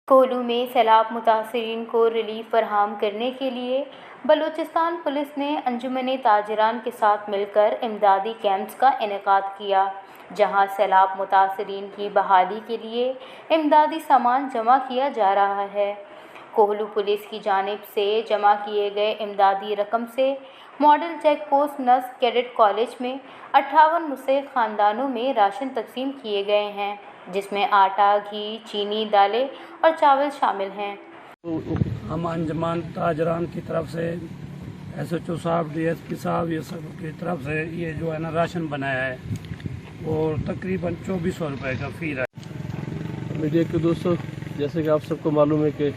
کوہلو میں سیلاب متاثرین کو ریلیف فراہم کرنے کے لیے بلوچستان پولیس نے انجمن تاجران کے ساتھ مل کر امدادی کیمپس کا انعقاد کیا، جہاں سیلاب متاثرین کی بحالی کے لیے امدادی سامان جمع کیا جا رہا ہے۔ کوہلو پولیس کی جانب سے جمع کیے گئے امدادی رقم سے model check post nurse cadet college میں 58 مستحق خاندانوں میں راشن تقسیم کیے گئے ہیں، جس میں آٹا، گھی، چینی، دالیں اور چاول شامل ہیں۔ ہم انجمن تاجران کی طرف سے SHO صاحب، DSP صاحب، یہ سب کی طرف سے یہ جو ہے نا راشن بنایا ہے اور تقریباً 2400 روپے کا فی ہے۔ میڈیا کے دوستوں، جیسے کہ آپ سب کو معلوم ہے کہ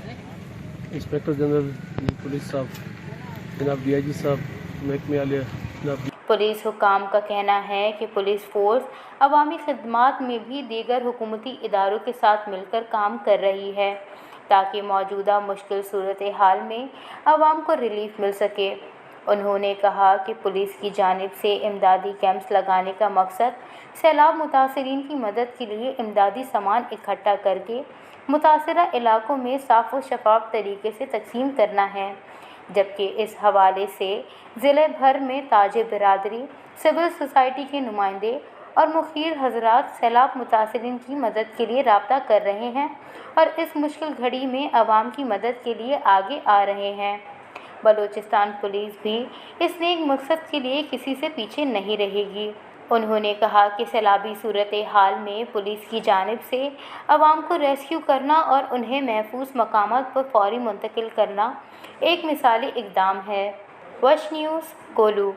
انسپیکٹر جنرل پولیس صاحب جناب DIG صاحب محکمہ عالیہ جناب پولیس حکام کا کہنا ہے کہ پولیس فورس عوامی خدمات میں بھی دیگر حکومتی اداروں کے ساتھ مل کر کام کر رہی ہے تاکہ موجودہ مشکل صورتحال میں عوام کو ریلیف مل سکے۔ انہوں نے کہا کہ پولیس کی جانب سے امدادی کیمپس لگانے کا مقصد سیلاب متاثرین کی مدد کے لیے امدادی سامان اکٹھا کر کے متاثرہ علاقوں میں صاف و شفاف طریقے سے تقسیم کرنا ہے، جبکہ اس حوالے سے ضلع بھر میں تاجر برادری، سول سوسائٹی کے نمائندے اور مخیر حضرات سیلاب متاثرین کی مدد کے لیے رابطہ کر رہے ہیں اور اس مشکل گھڑی میں عوام کی مدد کے لیے آگے آ رہے ہیں۔ بلوچستان پولیس بھی اس نیک مقصد کے لیے کسی سے پیچھے نہیں رہے گی۔ انہوں نے کہا کہ سیلابی صورتحال میں پولیس کی جانب سے عوام کو ریسکیو کرنا اور انہیں محفوظ مقامات پر فوری منتقل کرنا ایک مثالی اقدام ہے۔ وش نیوز، کوہلو۔